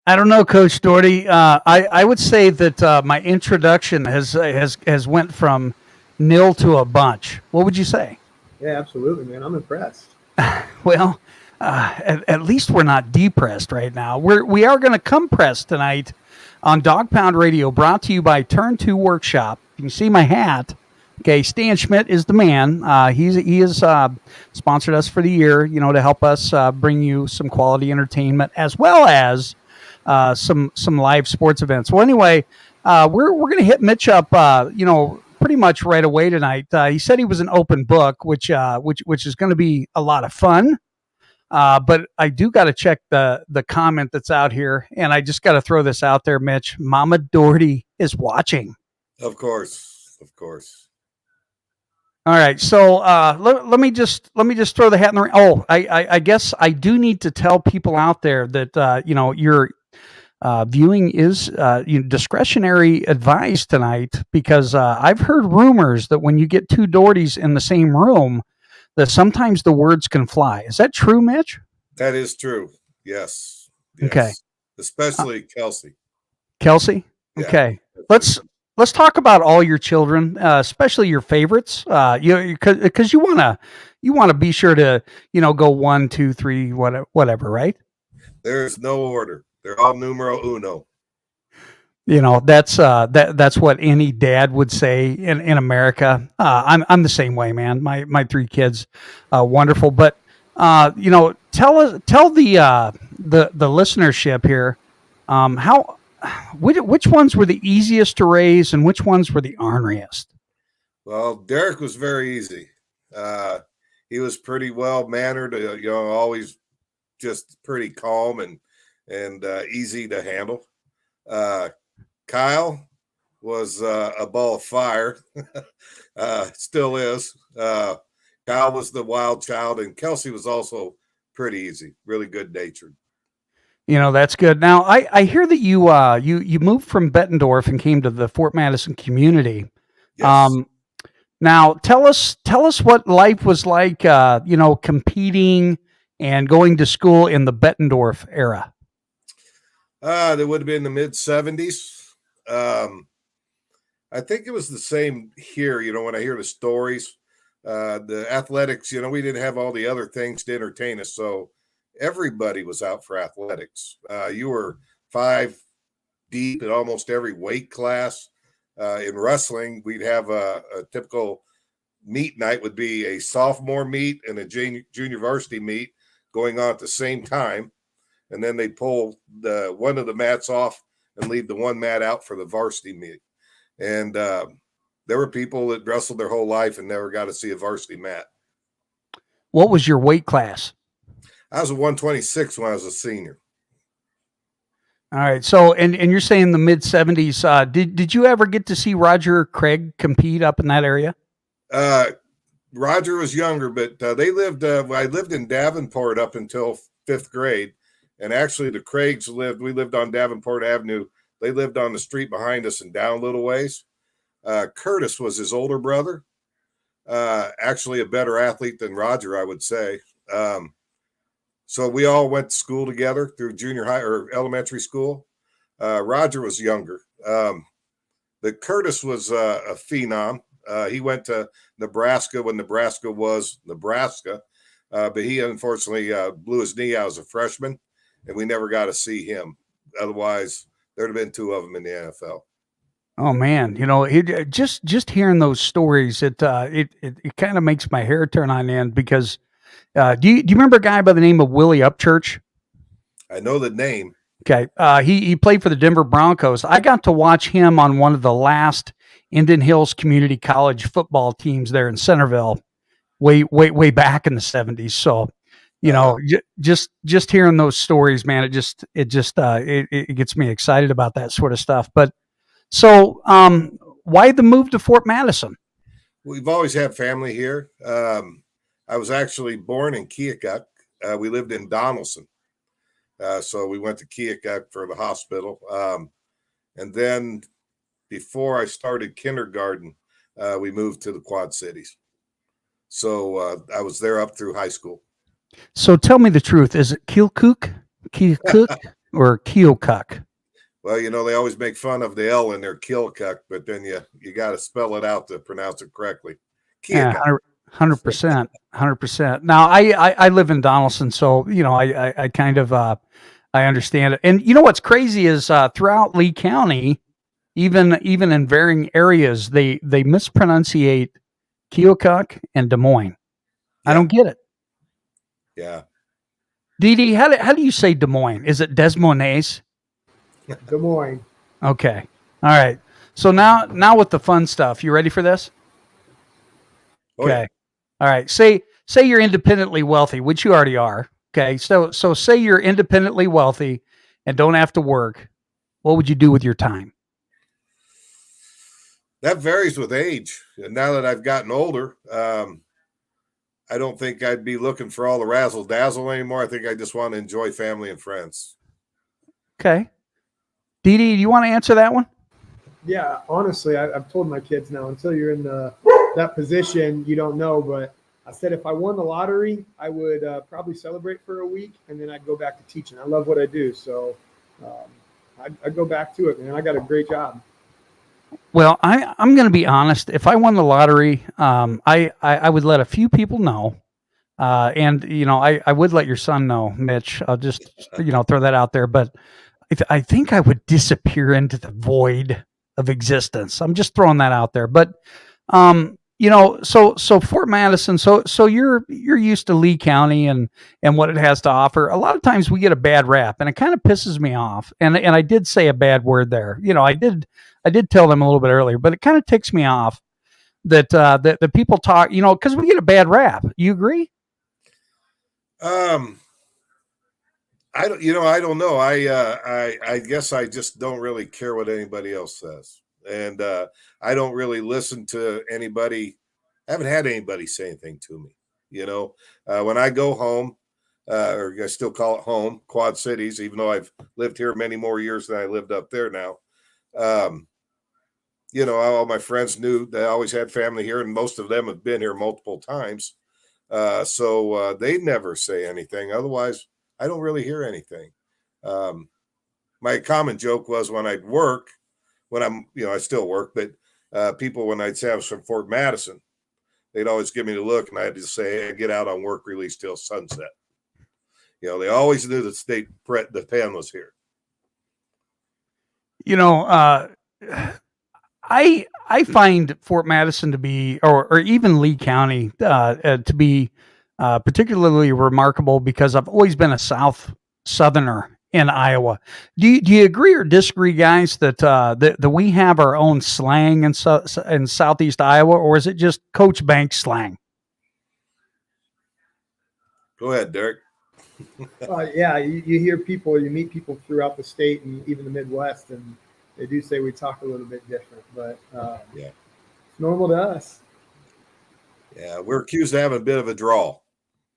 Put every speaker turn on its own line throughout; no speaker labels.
I don't know, Coach Doherty. I would say that my introduction has went from nil to a bunch. What would you say?
Yeah, absolutely, man. I'm impressed.
Well, at least we're not depressed right now. We are going to come pressed tonight on Dog Pound Radio, brought to you by Turn Two Workshop. You can see my hat. Okay, Stan Schmidt is the man. He has sponsored us for the year, to help us bring you some quality entertainment as well as some live sports events. Well, anyway, we're going to hit Mitch up, pretty much right away tonight. He said he was an open book, which is going to be a lot of fun. But I do got to check the comment that's out here, and I just got to throw this out there, Mitch. Mama Doherty is watching.
Of course, of course.
All right, so let me just throw the hat in the ring. Oh, I guess I do need to tell people out there that your viewing is discretionary advice tonight, because I've heard rumors that when you get two Dohertys in the same room, that sometimes the words can fly. Is that true, Mitch?
That is true. Yes.
Okay.
Especially Kelsey.
Kelsey?
Yeah,
okay. Let's talk about all your children, especially your favorites. Because you wanna be sure to go 1, 2, 3, whatever, right?
There's no order. They're all numero uno.
That's what any dad would say in America. I'm the same way, man. My 3 kids, wonderful. But tell the listenership here, which ones were the easiest to raise and which ones were the orneriest?
Well, Derek was very easy. He was pretty well mannered. Always just pretty calm and easy to handle. Kyle was a ball of fire, still is. Kyle was the wild child, and Kelsey was also pretty easy, really good natured.
That's good. Now, I hear that you moved from Bettendorf and came to the Fort Madison community.
Yes.
Now, tell us what life was like, competing and going to school in the Bettendorf era.
That would have been the mid-'70s. I think it was the same here, when I hear the stories. The athletics, we didn't have all the other things to entertain us, so everybody was out for athletics. You were 5 deep in almost every weight class. In wrestling, we'd have a typical meet night would be a sophomore meet and a junior varsity meet going on at the same time. And then they'd pull one of the mats off and leave the one mat out for the varsity meet. And there were people that wrestled their whole life and never got to see a varsity mat.
What was your weight class?
I was a 126 when I was a senior.
All right. So, and you're saying the mid-'70s. Did you ever get to see Roger Craig compete up in that area?
Roger was younger, but they lived. I lived in Davenport up until 5th grade, and actually the Craigs lived. We lived on Davenport Avenue. They lived on the street behind us and down a little ways. Curtis was his older brother. Actually, a better athlete than Roger, I would say. So we all went to school together through junior high or elementary school. Roger was younger. But Curtis was a phenom. He went to Nebraska when Nebraska was Nebraska. But he unfortunately blew his knee out as a freshman, and we never got to see him. Otherwise, there'd have been 2 of them in the NFL.
Oh man, just hearing those stories, it kind of makes my hair turn on end because do you remember a guy by the name of Willie Upchurch?
I know the name.
Okay, he played for the Denver Broncos. I got to watch him on one of the last Indian Hills Community College football teams there in Centerville, way back in the '70s. So, just hearing those stories, man, it gets me excited about that sort of stuff. But so, why the move to Fort Madison?
We've always had family here. I was actually born in Keokuk. We lived in Donaldson. So we went to Keokuk for the hospital. And then before I started kindergarten, we moved to the Quad Cities. So I was there up through high school.
So tell me the truth. Is it Keokuk? Keokuk? or Keokuk?
Well, they always make fun of the L in their Keokuk, but then you got to spell it out to pronounce it correctly.
Yeah,
Keokuk.
100%, 100%. Now, I live in Donaldson, so I kind of I understand it. And what's crazy is throughout Lee County, even in varying areas, they mispronunciate Keokuk and Des Moines. I
Yeah.
don't get it.
Yeah.
Dee Dee, how do you say Des Moines? Is it Des Moines?
Des Moines.
Okay. All right. So now with the fun stuff, you ready for this?
Oh,
Okay.
yeah.
All right. Say you're independently wealthy, which you already are. Okay. So say you're independently wealthy and don't have to work. What would you do with your time?
That varies with age. And now that I've gotten older, I don't think I'd be looking for all the razzle dazzle anymore. I think I just want to enjoy family and friends.
Okay. Dee Dee, do you want to answer that one?
Yeah, honestly, I've told my kids now, until you're in that position, you don't know. But I said if I won the lottery, I would probably celebrate for a week, and then I'd go back to teaching. I love what I do, so I'd go back to it, man. I got a great job.
Well, I'm going to be honest. If I won the lottery, I would let a few people know. And I would let your son know, Mitch. I'll just throw that out there. But I think I would disappear into the void of existence. I'm just throwing that out there. But so Fort Madison. So you're used to Lee County and what it has to offer. A lot of times we get a bad rap, and it kind of pisses me off. And I did say a bad word there. I did tell them a little bit earlier, but it kind of ticks me off that the people talk. Because we get a bad rap. You agree?
I don't know. I guess I just don't really care what anybody else says. And I don't really listen to anybody. I haven't had anybody say anything to me. When I go home, or I still call it home, Quad Cities, even though I've lived here many more years than I lived up there now. All my friends knew they always had family here, and most of them have been here multiple times. So they never say anything. Otherwise, I don't really hear anything. My common joke was when I'd work, I still work, but people, when I'd say I was from Fort Madison, they'd always give me the look, and I had to say, hey, get out on work release till sunset. They always knew that the pen was here.
I find Fort Madison to be, or even Lee County to be particularly remarkable because I've always been a Southerner in Iowa. Do you agree or disagree, guys, that we have our own slang in Southeast Iowa, or is it just Coach Banks slang?
Go ahead, Derek.
Yeah, you hear people, you meet people throughout the state and even the Midwest, and they do say we talk a little bit different, but
yeah,
it's normal to us.
Yeah, we're accused of having a bit of a drawl.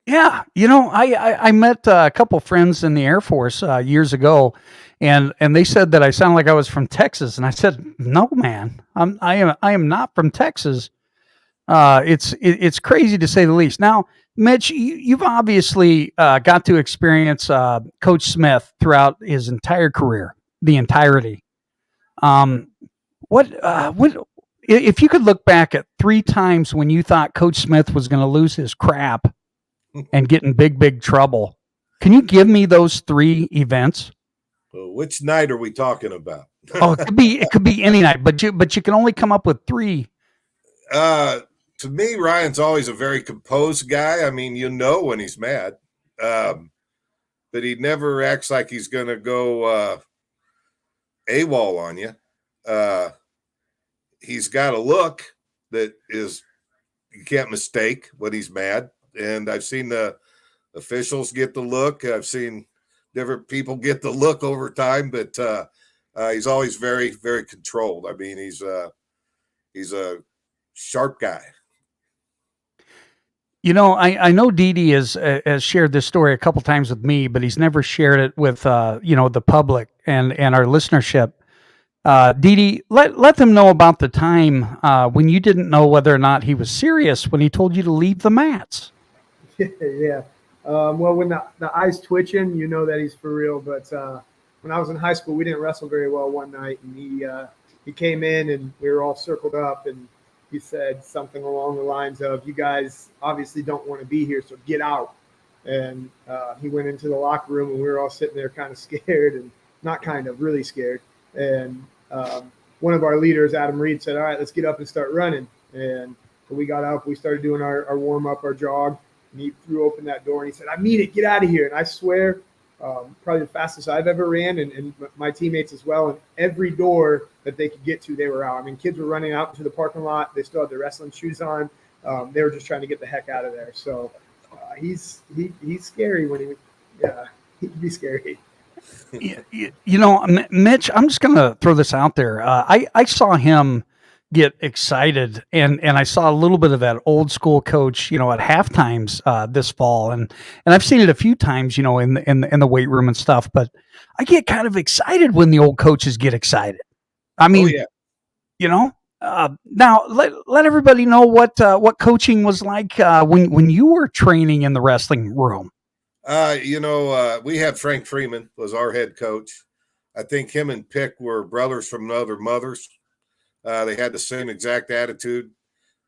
Yeah, I met a couple friends in the Air Force years ago, and they said that I sounded like I was from Texas, and I said, "No, man, I am not from Texas." It's crazy to say the least. Now, Mitch, you've obviously got to experience Coach Smith throughout his entire career, the entirety. What if you could look back at 3 times when you thought Coach Smith was going to lose his crap and get in big trouble? Can you give me those 3 events?
Well, which night are we talking about?
It could be any night, but you can only come up with 3.
To me, Ryan's always a very composed guy. I mean, when he's mad, but he never acts like he's going to go AWOL on you. He's got a look that is, you can't mistake when he's mad. And I've seen the officials get the look. I've seen different people get the look over time, but he's always very, very controlled. I mean, he's a sharp guy.
I know Dee Dee has shared this story a couple times with me, but he's never shared it with the public and our listenership. Dee Dee, let them know about the time when you didn't know whether or not he was serious when he told you to leave the mats.
Yeah. Well, when the eye's twitching, you know that he's for real. But when I was in high school, we didn't wrestle very well one night, and he came in and we were all circled up, and he said something along the lines of, "You guys obviously don't want to be here, so get out." And he went into the locker room, and we were all sitting there kind of scared, and not kind of, really scared. And one of our leaders, Adam Reed, said, "All right, let's get up and start running." And we got up, we started doing our warm up, our jog, and he threw open that door and he said, "I mean it, get out of here." And I swear, probably the fastest I've ever ran, and my teammates as well. And every door that they could get to, they were out. I mean, kids were running out into the parking lot. They still had their wrestling shoes on. They were just trying to get the heck out of there. So he's scary when he can be scary.
Mitch, I'm just going to throw this out there. I saw him get excited, and I saw a little bit of that old school coach, at half times this fall, and I've seen it a few times, in the weight room and stuff. But I get kind of excited when the old coaches get excited. I mean, now let everybody know what coaching was like when you were training in the wrestling room.
We had Frank Freeman was our head coach. I think him and Pick were brothers from other mothers. They had the same exact attitude.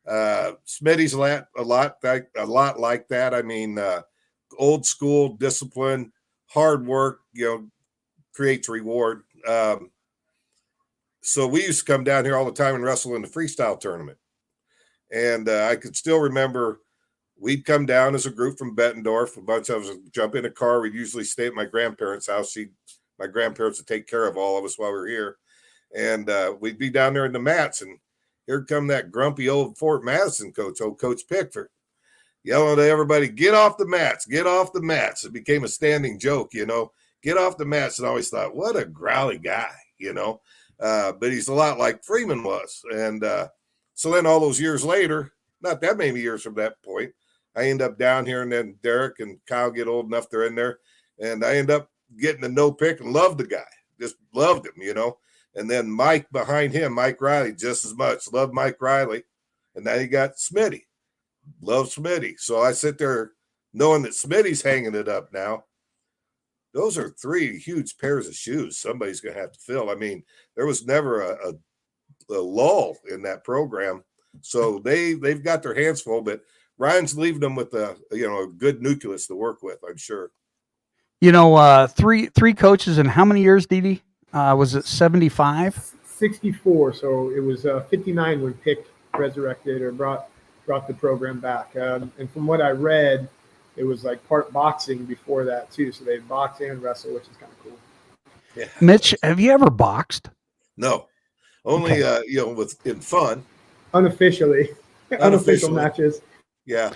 Smitty's a lot like that. I mean, old school discipline, hard work, creates reward. So we used to come down here all the time and wrestle in the freestyle tournament. And I could still remember we'd come down as a group from Bettendorf. A bunch of us would jump in a car. We'd usually stay at my grandparents' house. My grandparents would take care of all of us while we were here. And we'd be down there in the mats, and here come that grumpy old Fort Madison coach, old Coach Pickford, yelling to everybody, "Get off the mats, get off the mats." It became a standing joke, get off the mats. And I always thought, what a growly guy, but he's a lot like Freeman was. And so then all those years later, not that many years from that point, I end up down here, and then Derek and Kyle get old enough, they're in there, and I end up getting to know Pick and love the guy, just loved him, And then Mike behind him, Mike Riley, just as much. Loved Mike Riley. And now you got Smitty. Love Smitty. So I sit there knowing that Smitty's hanging it up now. Those are three huge pairs of shoes somebody's going to have to fill. I mean, there was never a lull in that program. So they've got their hands full, but Ryan's leaving them with a good nucleus to work with, I'm sure.
Three coaches in how many years, Dee? Was it 75?
64. So it was 59 when Pick resurrected or brought the program back. And from what I read, it was like part boxing before that too. So they box and wrestle, which is kind of cool.
Yeah. Mitch, have you ever boxed?
No, only in fun.
Unofficially. Unofficial matches.
Yeah.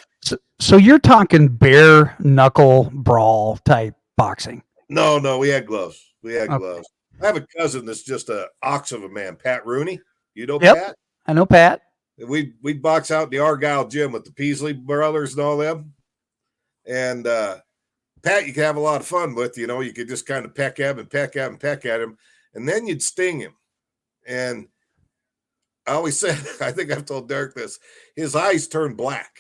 So you're talking bare knuckle brawl type boxing?
No, we had gloves. Gloves. I have a cousin that's just a ox of a man, Pat Rooney. You know Pat?
I know Pat.
We'd box out in the Argyle gym with the Peasley brothers and all them. And Pat, you could have a lot of fun with. You could just kind of peck at him, and then you'd sting him. And I always said, I think I've told Derek this, his eyes turn black,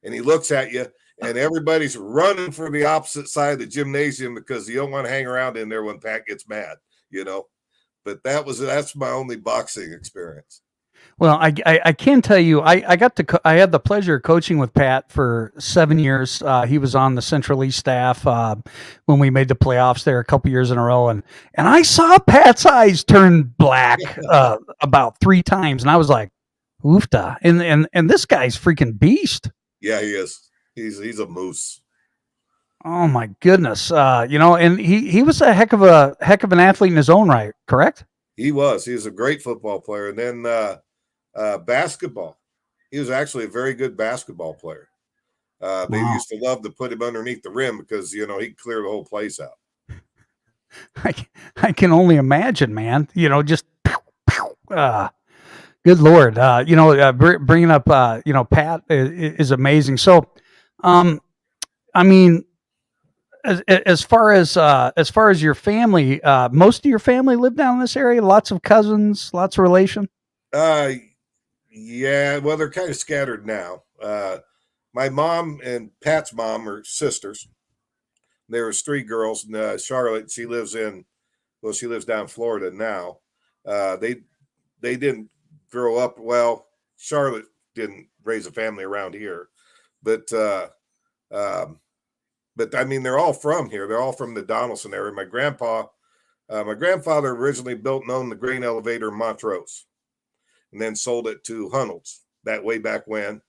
and he looks at you, and everybody's running for the opposite side of the gymnasium because you don't want to hang around in there when Pat gets mad, But that's my only boxing experience.
Well, I can tell you, I had the pleasure of coaching with Pat for 7 years. He was on the Central East staff when we made the playoffs there a couple years in a row, and I saw Pat's eyes turn black about 3 times, and I was like, "Oofta!" And this guy's freaking beast.
Yeah, he is. He's a moose.
Oh my goodness, and he was a heck of an athlete in his own right, correct?
He was. He was a great football player, and then basketball. He was actually a very good basketball player. They used to love to put him underneath the rim because he'd clear the whole place out.
I can only imagine, man. Just good Lord. Bringing up Pat is amazing. So, I mean, as far as your family, most of your family live down in this area. Lots of cousins, lots of relation.
Yeah, well, they're kind of scattered now. My mom and Pat's mom are sisters. There was 3 girls. And Charlotte, she lives in Well, she lives down in Florida now. They didn't grow up well. Charlotte didn't raise a family around here, but um, I mean they're all from here. They're all from the Donaldson area. My grandfather originally built and owned the grain elevator in Montrose, and then sold it to Hunnels that way back when.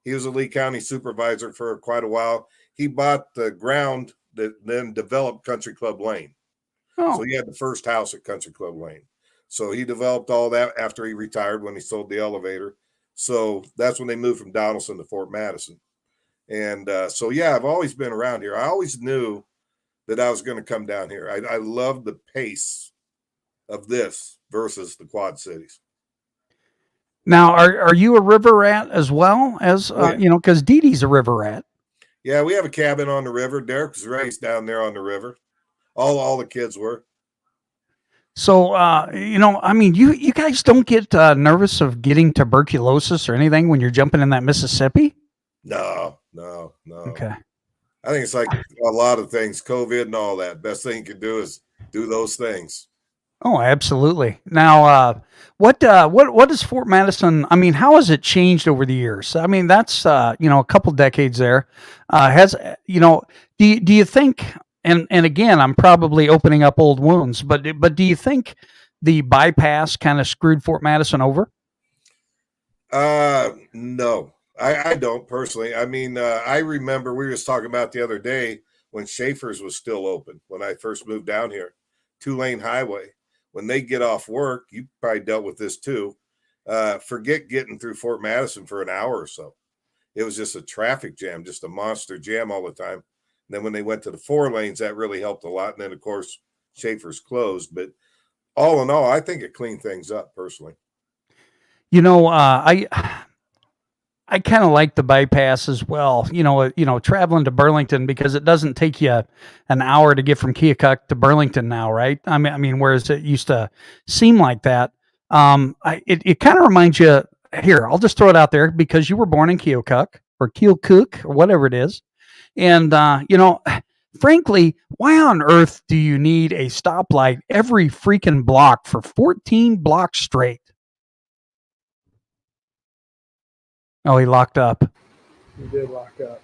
He was a Lee County supervisor for quite a while. He bought the ground that then developed Country Club Lane. So
Oh,
he had the first house at Country Club Lane. So he developed all that after he retired when he sold the elevator. So that's when they moved from Donaldson to Fort Madison. And so, yeah, I've always been around here. I always knew that I was going to come down here. I love the pace of this versus the Quad Cities.
now are you a river rat as well as
Oh, yeah.
because Dee Dee's a river rat.
Yeah, we have a cabin on the river. Derek was raised down there on the river. All the kids were.
So I mean, you guys don't get nervous of getting tuberculosis or anything when you're jumping in that Mississippi?
No.
Okay.
I think it's like a lot of things, COVID and all that. Best thing you can do is do those things.
Oh, absolutely. Now, what is Fort Madison? I mean, how has it changed over the years? I mean, that's a couple decades there. Has do you think? And again, I'm probably opening up old wounds, but do you think the bypass kind of screwed Fort Madison over?
No, I don't personally. I mean, I remember we were just talking about the other day when Schaefer's was still open when I first moved down here, 2-lane highway. When they get off work, you probably dealt with this too. Forget getting through Fort Madison for an hour or so. It was just a traffic jam, just a monster jam all the time. And then when they went to the 4 lanes, that really helped a lot. And then of course Schaefer's closed. But all in all, I think it cleaned things up personally.
I kind of like the bypass as well. Traveling to Burlington because it doesn't take you an hour to get from Keokuk to Burlington now, right? I mean, whereas it used to seem like that. It kind of reminds you. Here, I'll just throw it out there because you were born in Keokuk or whatever it is, and frankly, why on earth do you need a stoplight every freaking block for 14 blocks straight? Oh, he locked up.
You did lock up.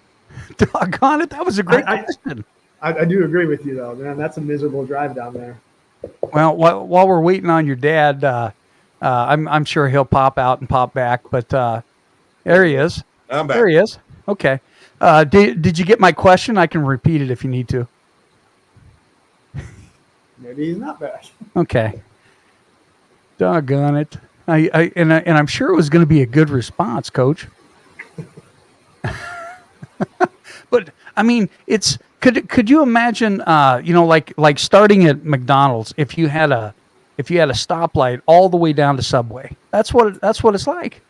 Doggone it, that was a great
I,
question.
I do agree with you though, man. That's a miserable drive down there.
Well, while we're waiting on your dad, I'm sure he'll pop out and pop back. But there he is.
I'm back.
There he is. Okay. Did you get my question? I can repeat it if you need to.
Maybe he's not back.
Okay. Doggone it. And I'm sure it was going to be a good response, Coach. But I mean, could you imagine like starting at McDonald's if you had a stoplight all the way down to Subway? That's what it's like.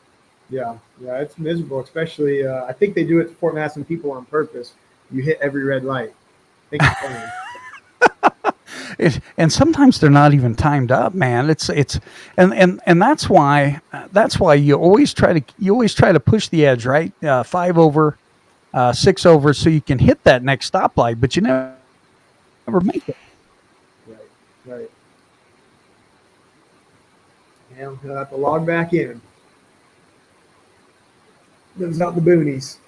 Yeah, it's miserable. Especially, I think they do it to Fort Madison people on purpose. You hit every red light. I think it's funny.
And sometimes they're not even timed up, man. It's and that's why you always try to push the edge, right? 5 over, 6 over, so you can hit that next stoplight, but you never make it.
Right. Yeah, he'll have to log back in. Lives out in the boonies.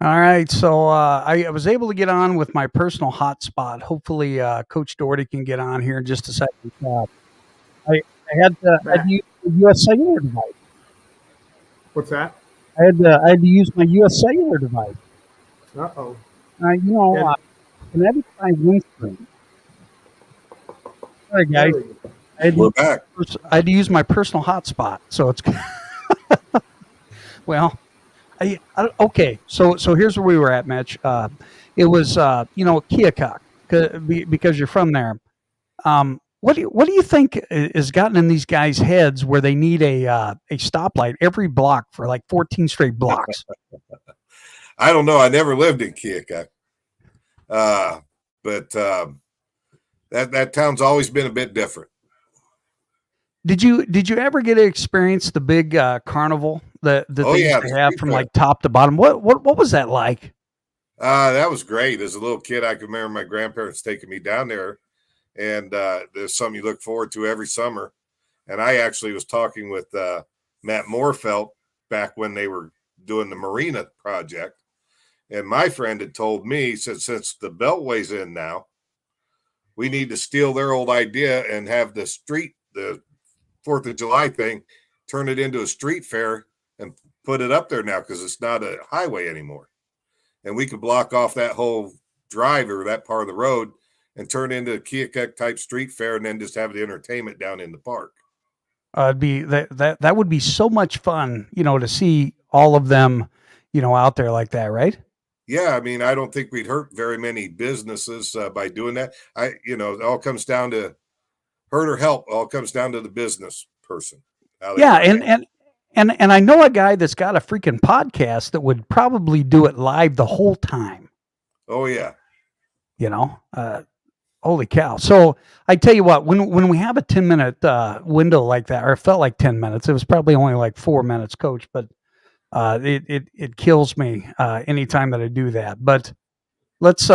All right, so I was able to get on with my personal hotspot. Hopefully, Coach Doherty can get on here in just a second. I had to
Matt,
use the U.S. cellular device.
what's that?
I had to use my U.S. cellular device.
Uh-oh.
Uh,
And
kinetic by Winstream. Sorry, guys.
there we go.
I had, to,
We're back.
I had to use my personal hotspot. So it's well. Okay, so here's where we were at, Mitch. It was Keokuk because you're from there. What do you think has gotten in these guys' heads where they need a stoplight every block for like 14 straight blocks?
I don't know. I never lived in Keokuk, but that town's always been a bit different.
Did you ever get to experience the big carnival that
Oh
they
yeah,
used
the
to have
street
from
fair.
like top to bottom? What was that like?
That was great. As a little kid, I can remember my grandparents taking me down there, and there's something you look forward to every summer. And I actually was talking with Matt Moorfelt back when they were doing the marina project, and my friend had told me, since the Beltway's in now, we need to steal their old idea and have the 4th of July thing, turn it into a street fair and put it up there now because it's not a highway anymore. And we could block off that whole drive or that part of the road and turn it into a Keokuk type street fair and then just have the entertainment down in the park.
It'd be that would be so much fun, to see all of them, out there like that, right?
Yeah, I mean, I don't think we'd hurt very many businesses by doing that. It all comes down to hurt or help. All comes down to the business person. How they
Yeah,
want to
and
handle it.
and I know a guy that's got a freaking podcast that would probably do it live the whole time.
Oh yeah.
Holy cow! So I tell you what, when we have a 10-minute window like that, or it felt like 10 minutes, it was probably only like 4 minutes, Coach. But it kills me anytime that I do that. But let's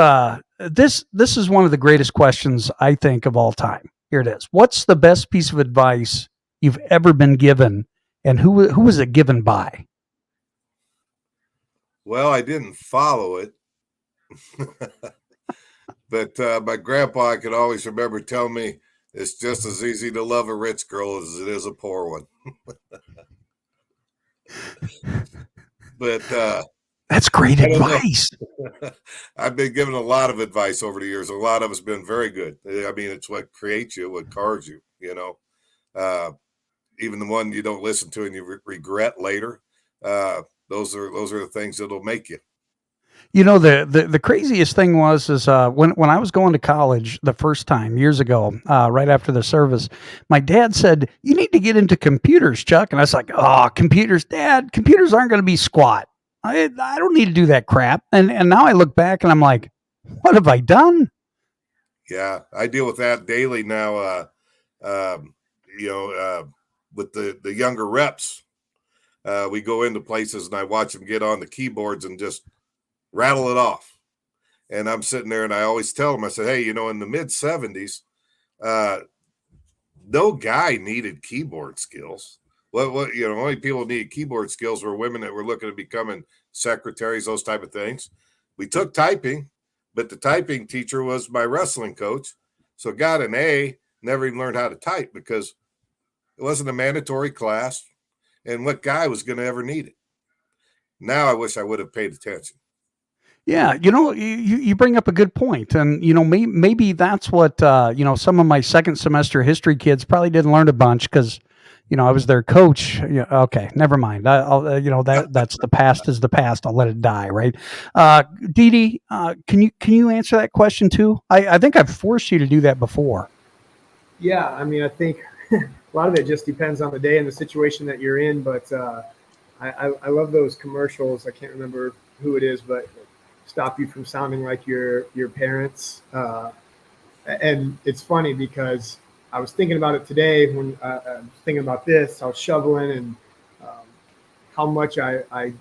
this is one of the greatest questions I think of all time. Here it is. What's the best piece of advice you've ever been given, and who was it given by?
Well, I didn't follow it. But my grandpa, I could always remember telling me it's just as easy to love a rich girl as it is a poor one. But
That's great
I don't know.
advice.
I've been given a lot of advice over the years. A lot of it's been very good. I mean, it's what creates you, what cars you, uh, even the one you don't listen to and you regret later. Those are the things that'll make you.
The craziest thing is when I was going to college the first time years ago, right after the service, my dad said, "You need to get into computers, Chuck." And I was like, "Oh, computers, Dad, computers aren't going to be squat. I don't need to do that crap." And now I look back and I'm like, "What have I done?"
Yeah, I deal with that daily now. Um, with the younger reps, we go into places and I watch them get on the keyboards and just rattle it off. And I'm sitting there and I always tell them, I said, hey, in the mid 70s, no guy needed keyboard skills. Only people needed keyboard skills were women that were looking at becoming secretaries, those type of things. We took typing, but the typing teacher was my wrestling coach. So got an A, never even learned how to type because it wasn't a mandatory class. And what guy was going to ever need it? Now I wish I would have paid attention.
Yeah, you bring up a good point, and maybe that's what some of my second semester history kids probably didn't learn a bunch because I was their coach. Yeah, okay, never mind. I'll that's the past is the past. I'll let it die. Right, Dee Dee, can you answer that question too? I think I've forced you to do that before.
Yeah, I mean, I think a lot of it just depends on the day and the situation that you're in. But I love those commercials. I can't remember who it is, but stop you from sounding like your parents. And it's funny because I was thinking about it today when I was thinking about this. I was shoveling and how much I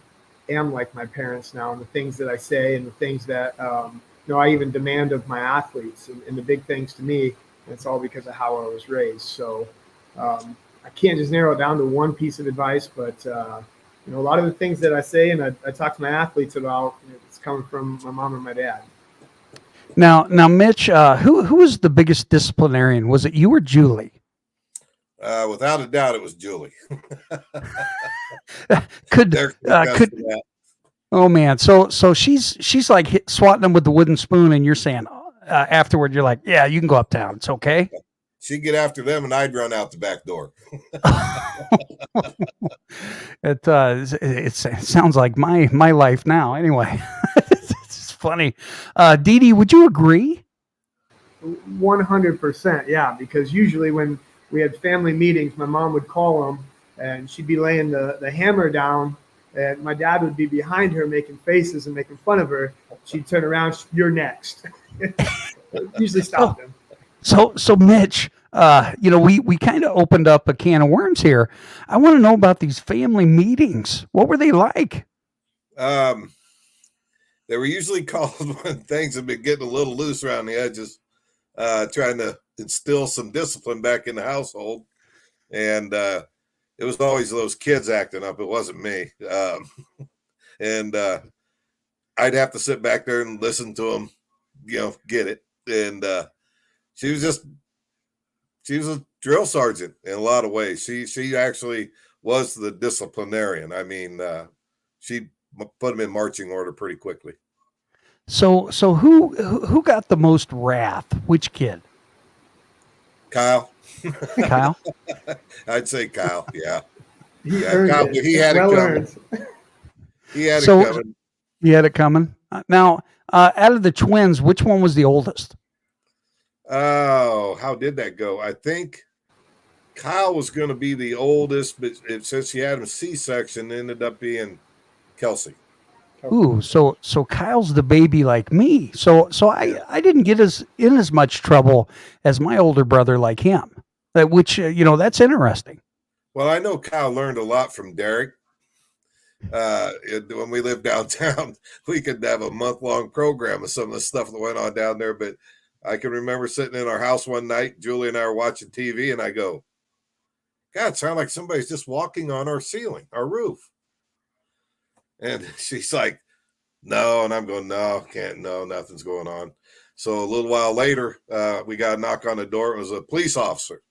am like my parents now, and the things that I say and the things that I even demand of my athletes and the big things to me. And it's all because of how I was raised. So I can't just narrow it down to one piece of advice, but A lot of the things that I say and I talk to my athletes about, it's coming from my mom and my dad.
Now, Mitch, who was the biggest disciplinarian? Was it you or Julie?
Without a doubt, it was Julie.
could
There
could
that.
Oh man, so she's like swatting them with the wooden spoon, and you're saying afterward, you're like, yeah, you can go uptown, it's okay.
She'd get after them, and I'd run out the back door.
It sounds like my life now. Anyway, it's funny. Dee Dee, would you agree?
100%, yeah. Because usually when we had family meetings, my mom would call them, and she'd be laying the hammer down, and my dad would be behind her making faces and making fun of her. She'd turn around, "You're next." Usually stopped him.
So Mitch, we kind of opened up a can of worms here. I want to know about these family meetings. What were they like?
They were usually called when things have been getting a little loose around the edges, trying to instill some discipline back in the household. And it was always those kids acting up. It wasn't me. And I'd have to sit back there and listen to them, get it. And she was a drill sergeant in a lot of ways. She actually was the disciplinarian. I mean, she put them in marching order pretty quickly.
So who got the most wrath? Which kid?
Kyle.
Kyle?
I'd say Kyle. Yeah.
He
had it coming. He had it coming.
He had it coming. Now, out of the twins, which one was the oldest?
Oh, how did that go? I think Kyle was going to be the oldest, but since he had a C-section, it ended up being Kelsey.
Ooh, so Kyle's the baby like me. So I didn't get in as much trouble as my older brother like him. Which that's interesting.
Well, I know Kyle learned a lot from Derek. When we lived downtown, we could have a month-long program of some of the stuff that went on down there. But I can remember sitting in our house one night, Julie and I were watching TV, and I go, God, it sounds like somebody's just walking on our ceiling, our roof. And she's like, no. And I'm going, no, can't, no, nothing's going on. So a little while later, we got a knock on the door. It was a police officer.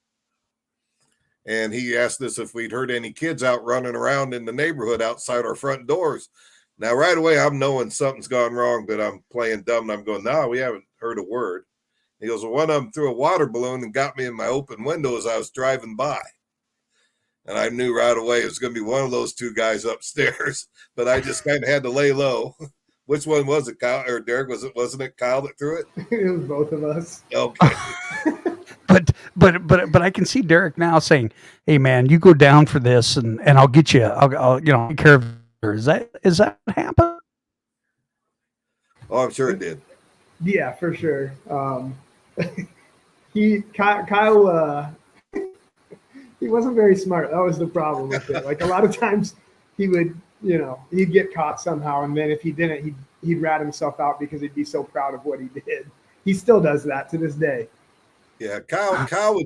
And he asked us if we'd heard any kids out running around in the neighborhood outside our front doors. Now, right away, I'm knowing something's gone wrong, but I'm playing dumb. And I'm going, no, we haven't heard a word. He goes, well, one of them threw a water balloon and got me in my open window as I was driving by. And I knew right away it was going to be one of those two guys upstairs, but I just kind of had to lay low. Which one was it, Kyle or Derek? Wasn't it Kyle that threw it?
It was both of us.
Okay.
But I can see Derek now saying, "Hey man, you go down for this, and I'll get you. I'll take care of her." Is that what happened?
Oh, I'm sure it did.
Yeah, for sure. Kyle. He wasn't very smart. That was the problem with it. Like a lot of times he would, he'd get caught somehow. And then if he didn't, he'd rat himself out because he'd be so proud of what he did. He still does that to this day.
Yeah. Kyle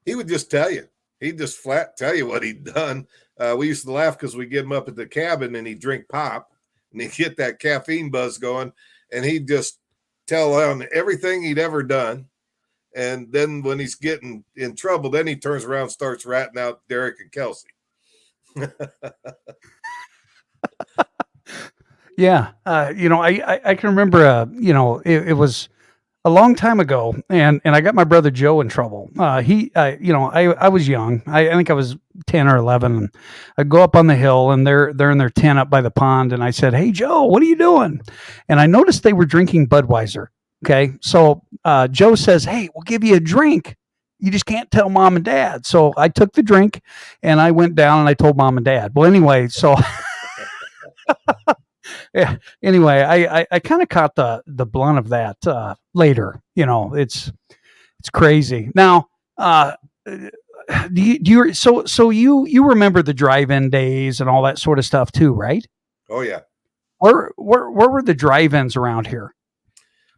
he would just tell you. He'd just flat tell you what he'd done. We used to laugh because we'd get him up at the cabin and he'd drink pop and he'd get that caffeine buzz going and he'd just tell on everything he'd ever done. And then when he's getting in trouble, then he turns around and starts ratting out Derek and Kelsey.
Yeah. I can remember, it was a long time ago and I got my brother Joe in trouble. I was young. I think I was 10 or 11 and I go up on the hill and they're in their tent up by the pond. And I said, "Hey Joe, what are you doing?" And I noticed they were drinking Budweiser. Okay. So Joe says, "Hey, we'll give you a drink. You just can't tell mom and dad." So I took the drink and I went down and I told mom and dad. Well, anyway, so yeah. Anyway, I kind of caught the blunt of that later. It's crazy. Now, do you so you remember the drive-in days and all that sort of stuff too, right?
Oh yeah.
Where were the drive-ins around here?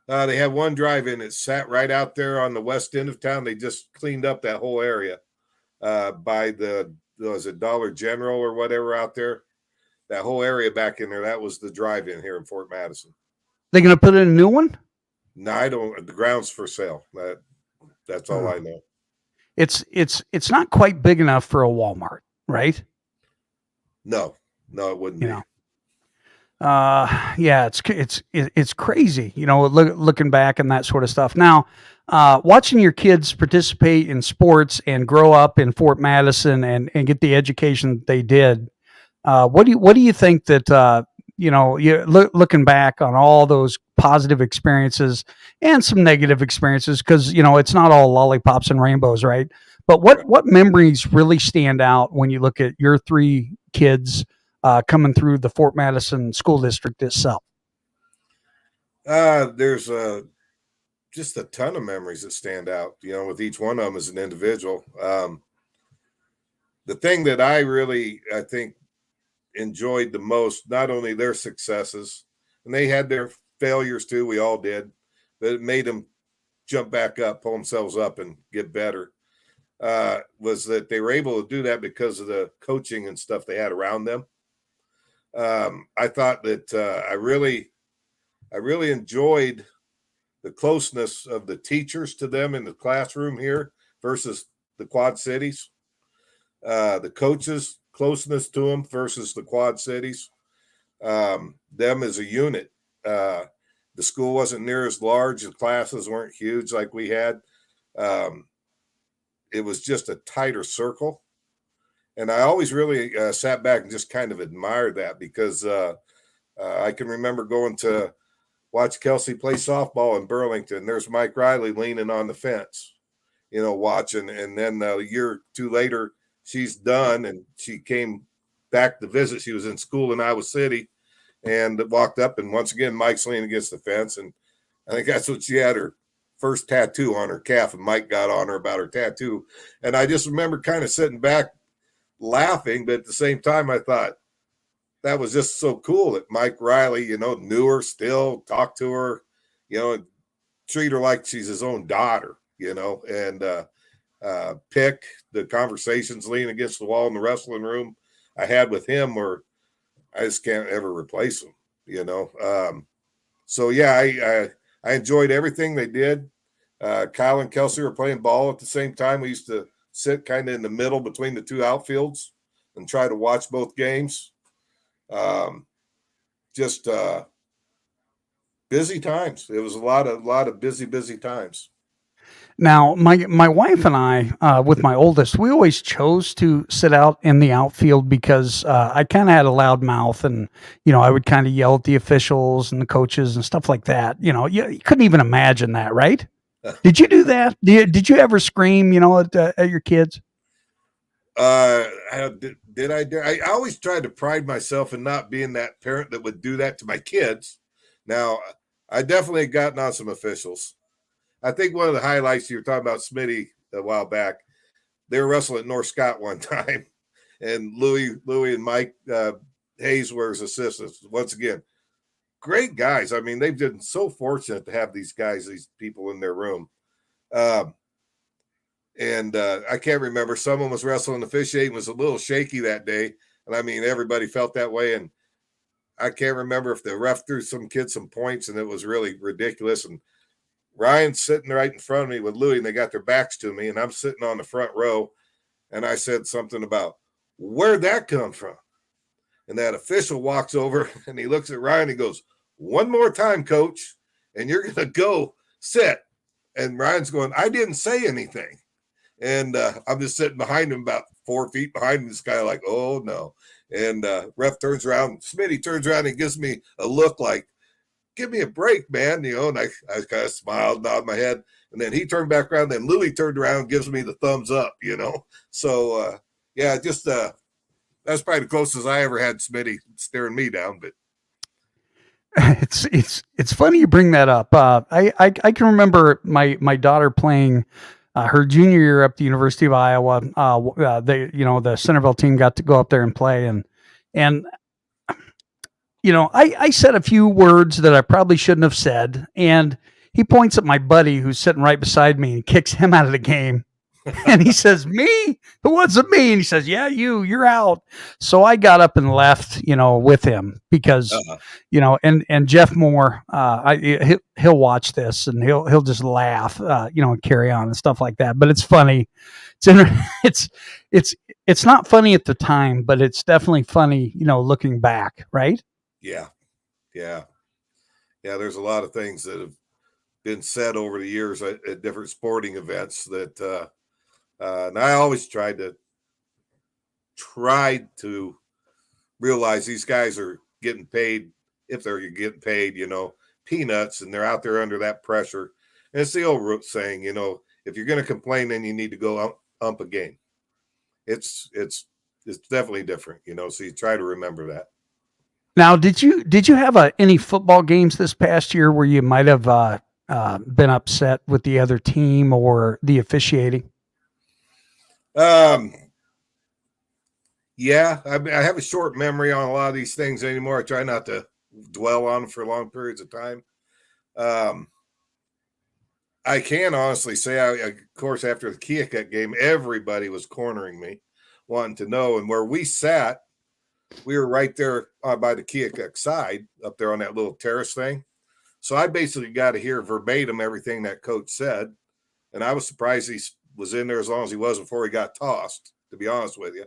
They had one drive-in that sat right out there on the west end of town. They just cleaned up that whole area by was it Dollar General or whatever out there. that whole area back in there, that was the drive-in here in Fort Madison.
They going to put in a new one?
No, I don't. The ground's for sale. That's all I know.
It's not quite big enough for a Walmart, right?
No, it wouldn't be.
Yeah, it's crazy, looking back and that sort of stuff. Now, watching your kids participate in sports and grow up in Fort Madison and get the education that they did, what do you think that you looking back on all those positive experiences and some negative experiences, because it's not all lollipops and rainbows, right? But what memories really stand out when you look at your three kids coming through the Fort Madison School District itself?
There's just a ton of memories that stand out, with each one of them as an individual. The thing that I think enjoyed the most, not only their successes, and they had their failures too, we all did, but it made them jump back up, pull themselves up and get better, was that they were able to do that because of the coaching and stuff they had around them. I thought that I really enjoyed the closeness of the teachers to them in the classroom here versus the Quad Cities. The coaches, closeness to them versus the Quad Cities. Them as a unit. The school wasn't near as large. The classes weren't huge like we had. It was just a tighter circle. And I always really sat back and just kind of admired that, because I can remember going to watch Kelsey play softball in Burlington. There's Mike Riley leaning on the fence, watching. And then a year or two later, she's done and she came back to visit. She was in school in Iowa City and walked up, and once again, Mike's leaning against the fence. And I think that's what she had her first tattoo on her calf, and Mike got on her about her tattoo. And I just remember kind of sitting back laughing, but at the same time, I thought that was just so cool that Mike Riley, knew her still, talked to her, and treat her like she's his own daughter, and pick the conversations leaning against the wall in the wrestling room I had with him, where I just can't ever replace him, So yeah, I enjoyed everything they did. Kyle and Kelsey were playing ball at the same time. We used to sit kind of in the middle between the two outfields and try to watch both games. Just busy times. It was a lot of busy times.
Now, my wife and I, with my oldest, we always chose to sit out in the outfield because I kind of had a loud mouth, and I would kind of yell at the officials and the coaches and stuff like that. You couldn't even imagine that, right? Did you do that? Did you ever scream, at your kids?
Did I dare? I always tried to pride myself in not being that parent that would do that to my kids. Now, I definitely had gotten on some officials. I think one of the highlights, you were talking about Smitty a while back, they were wrestling at North Scott one time, and Louie and Mike Hayes were his assistants. Once again, great guys. I mean, they've been so fortunate to have these people in their room. And I can't remember. Someone was wrestling. Officiating was a little shaky that day. And I mean, everybody felt that way. And I can't remember if the ref threw some kid some points, and it was really ridiculous. And Ryan's sitting right in front of me with Louie, and they got their backs to me. And I'm sitting on the front row. And I said something about, where'd that come from? And that official walks over and he looks at Ryan and he goes, one more time, coach, and you're going to go sit. And Ryan's going, I didn't say anything. And I'm just sitting behind him, about 4 feet behind him. This guy like, oh, no. And ref turns around. Smitty turns around and gives me a look like, give me a break, man. And I kind of smiled, nodded my head. And then he turned back around. Then Louie turned around and gives me the thumbs up, So, yeah, just that's probably the closest I ever had Smitty staring me down. But
it's funny you bring that up. I can remember my daughter playing her junior year up at the University of Iowa. The Centerville team got to go up there and play, and I said a few words that I probably shouldn't have said, and he points at my buddy who's sitting right beside me and kicks him out of the game. And he says, me? Who wasn't me? And he says, yeah, you're out. So I got up and left, with him because,
Uh-huh.
and Jeff Moore, he'll watch this and he'll just laugh, and carry on and stuff like that. But it's funny. It's, it's, it's not funny at the time, but it's definitely funny, looking back. Right.
Yeah. Yeah. Yeah. There's a lot of things that have been said over the years at different sporting events that, and I always tried to realize these guys are getting paid, if they're getting paid, peanuts, and they're out there under that pressure. And it's the old saying, if you're going to complain, then you need to go ump a game. It's definitely different, so you try to remember that.
Now, did you have any football games this past year where you might have been upset with the other team or the officiating?
Yeah, I have a short memory on a lot of these things anymore. I try not to dwell on them for long periods of time. I can honestly say, of course, after the Keokuk game, everybody was cornering me, wanting to know. And where we sat, we were right there by the Keokuk side, up there on that little terrace thing. So I basically got to hear verbatim everything that coach said. And I was surprised he was in there as long as he was before he got tossed, to be honest with you.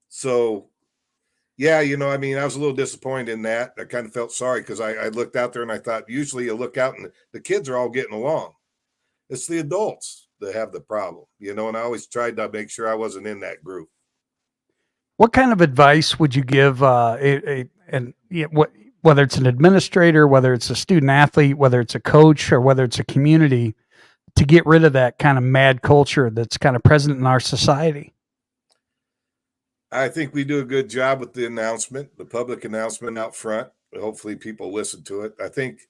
So yeah, I was a little disappointed in that. I kind of felt sorry because I looked out there and I thought, usually you look out and the kids are all getting along. It's the adults that have the problem, and I always tried to make sure I wasn't in that group.
What kind of advice would you give whether it's an administrator, whether it's a student athlete, whether it's a coach, or whether it's a community, to get rid of that kind of mad culture that's kind of present in our society?
I think we do a good job with the public announcement out front. Hopefully people listen to it. I think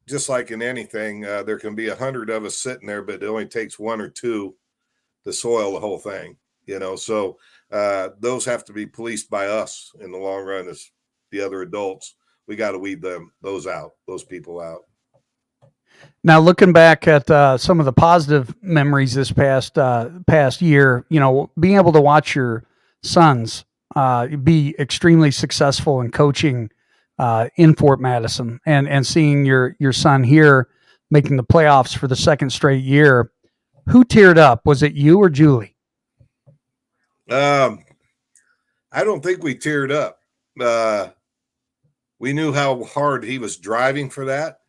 just like in anything, there can be 100 of us sitting there, but it only takes one or two to soil the whole thing, so those have to be policed by us in the long run as the other adults. We got to weed those people out.
Now, looking back at some of the positive memories this past year, being able to watch your sons be extremely successful in coaching in Fort Madison, and seeing your son here making the playoffs for the second straight year, who teared up? Was it you or Julie?
I don't think we teared up. We knew how hard he was driving for that,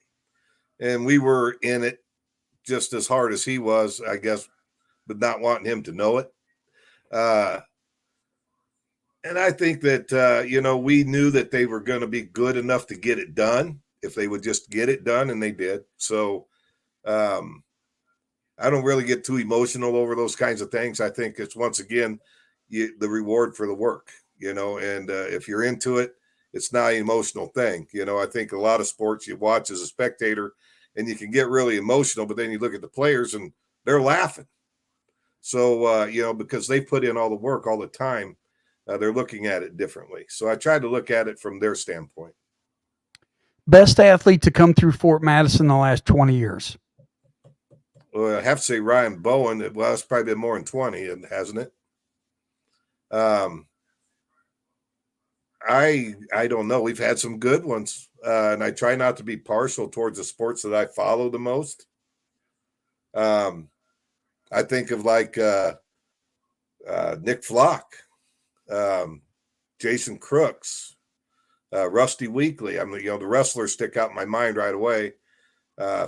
and we were in it just as hard as he was, I guess, but not wanting him to know it. And I think that, we knew that they were going to be good enough to get it done if they would just get it done, and they did. So I don't really get too emotional over those kinds of things. I think it's, once again, the reward for the work, and if you're into it, it's not an emotional thing. I think a lot of sports you watch as a spectator and you can get really emotional, but then you look at the players and they're laughing. So, because they put in all the work all the time, they're looking at it differently. So I tried to look at it from their standpoint.
Best athlete to come through Fort Madison in the last 20 years?
Well, I have to say Ryan Bowen. Well, it's probably been more than 20, hasn't it? I don't know. We've had some good ones, and I try not to be partial towards the sports that I follow the most. I think of like Nick Flock, Jason Crooks, Rusty Weekly. The wrestlers stick out in my mind right away.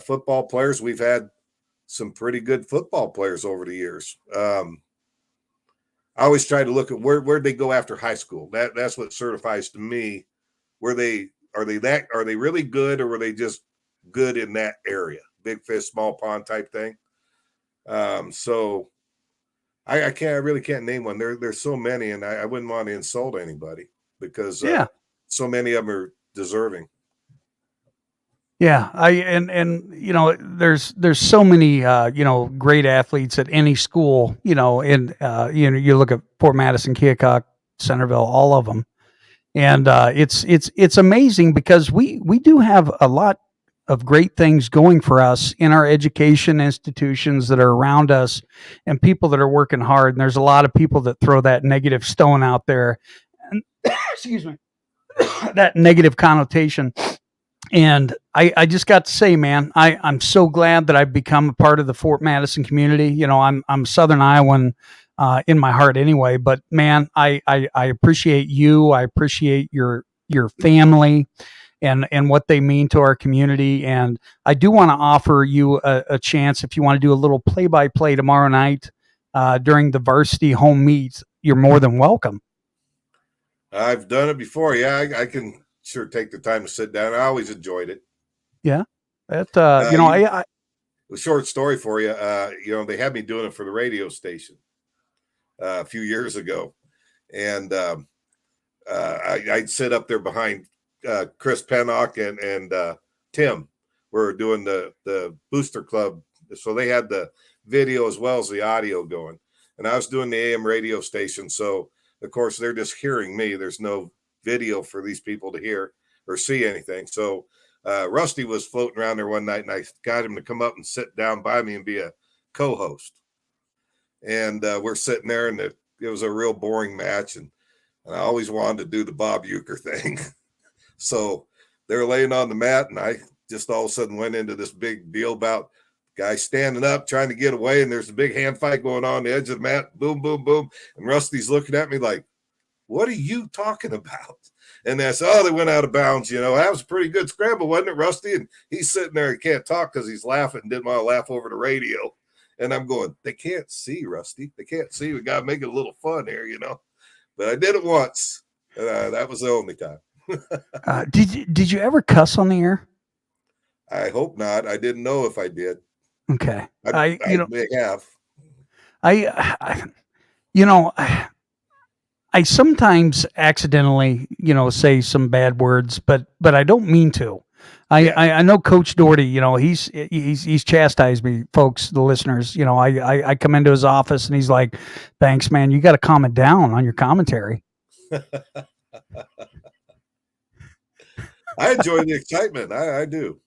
Football players, we've had some pretty good football players over the years. I always try to look at where'd they go after high school. That's what certifies to me. Are they really good, or were they just good in that area? Big fish, small pond type thing. So I really can't name one. There's so many, and I wouldn't want to insult anybody because so many of them are deserving.
Yeah, there's so many great athletes at any school, and you look at Fort Madison, Keokuk, Centerville, all of them, and it's amazing because we do have a lot of great things going for us in our education institutions that are around us, and people that are working hard. And there's a lot of people that throw that negative stone out there, and excuse me, that negative connotation. And I just got to say, man, I'm so glad that I've become a part of the Fort Madison community. You know, I'm Southern Iowan in my heart anyway. But man, I appreciate you. I appreciate your family and what they mean to our community. And I do want to offer you a chance if you want to do a little play-by-play tomorrow night during the varsity home meet. You're more than welcome.
I've done it before. Yeah, I can sure take the time to sit down. I always enjoyed it.
Yeah, that
a short story for you. They had me doing it for the radio station a few years ago, and I'd sit up there behind Chris Pennock and Tim. We're doing the Booster Club, so they had the video as well as the audio going, and I was doing the AM radio station. So of course they're just hearing me. There's no video for these people to hear or see anything. So Rusty was floating around there one night, and I got him to come up and sit down by me and be a co-host. And we're sitting there, and it was a real boring match, and I always wanted to do the Bob Uecker thing. So they're laying on the mat, and I just all of a sudden went into this big deal about guys standing up, trying to get away, and there's a big hand fight going on the edge of the mat. Boom, boom, boom. And Rusty's looking at me like, what are you talking about? And they said, they went out of bounds. You know, that was a pretty good scramble, wasn't it, Rusty? And he's sitting there, he can't talk because he's laughing, didn't want to laugh over the radio. And I'm going, they can't see, Rusty. They can't see. We got to make it a little fun here, you know. But I did it once, and that was the only time.
Did you ever cuss on the air?
I hope not. I didn't know if I did.
Okay.
I may have.
I sometimes accidentally, say some bad words, but I don't mean to. I know Coach Doherty, he's chastised me, folks, the listeners. I come into his office and he's like, thanks, man. You got to calm it down on your commentary.
I enjoy the excitement. I do.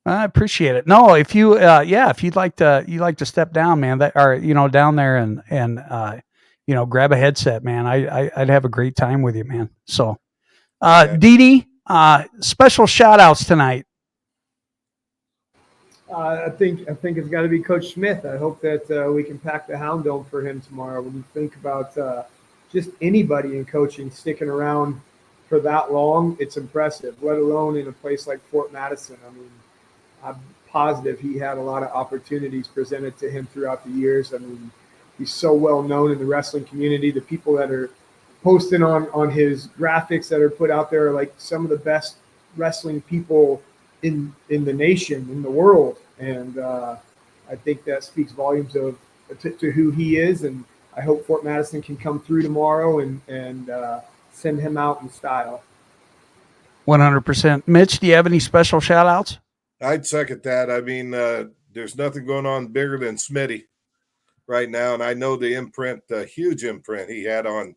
I appreciate it. No, if you, if you'd like to step down, man, down there and grab a headset, man. I'd have a great time with you, man. So, Dee Dee, special shout outs tonight.
I think it's got to be Coach Smith. I hope that we can pack the Hound Dome for him tomorrow. When you think about just anybody in coaching sticking around for that long, it's impressive, let alone in a place like Fort Madison. I mean, I'm positive he had a lot of opportunities presented to him throughout the years. I mean, he's so well known in the wrestling community. The people that are posting on his graphics that are put out there are like some of the best wrestling people in the nation, in the world. And I think that speaks volumes to who he is. And I hope Fort Madison can come through tomorrow and send him out in style.
100%. Mitch, do you have any special shout outs?
I'd second that. I mean, there's nothing going on bigger than Smitty right now. And I know the imprint, the huge imprint he had on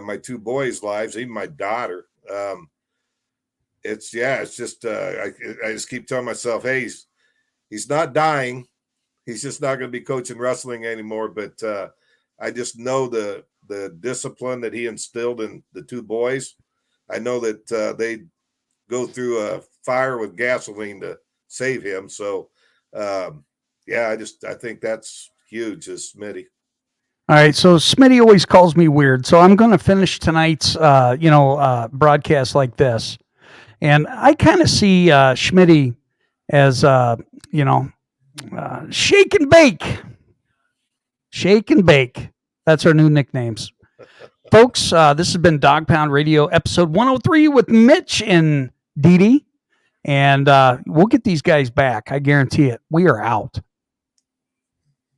my two boys' lives, even my daughter. It's just, I just keep telling myself, hey, he's not dying. He's just not going to be coaching wrestling anymore. But I just know the discipline that he instilled in the two boys. I know that they go through a fire with gasoline to save him. So, I think that's huge as Smitty.
All right. So Smitty always calls me weird. So I'm going to finish tonight's, broadcast like this. And I kind of see Schmitty as, shake and bake. Shake and bake. That's our new nicknames. Folks, this has been Dog Pound Radio, episode 103 with Mitch and Dee Dee. And we'll get these guys back. I guarantee it. We are out.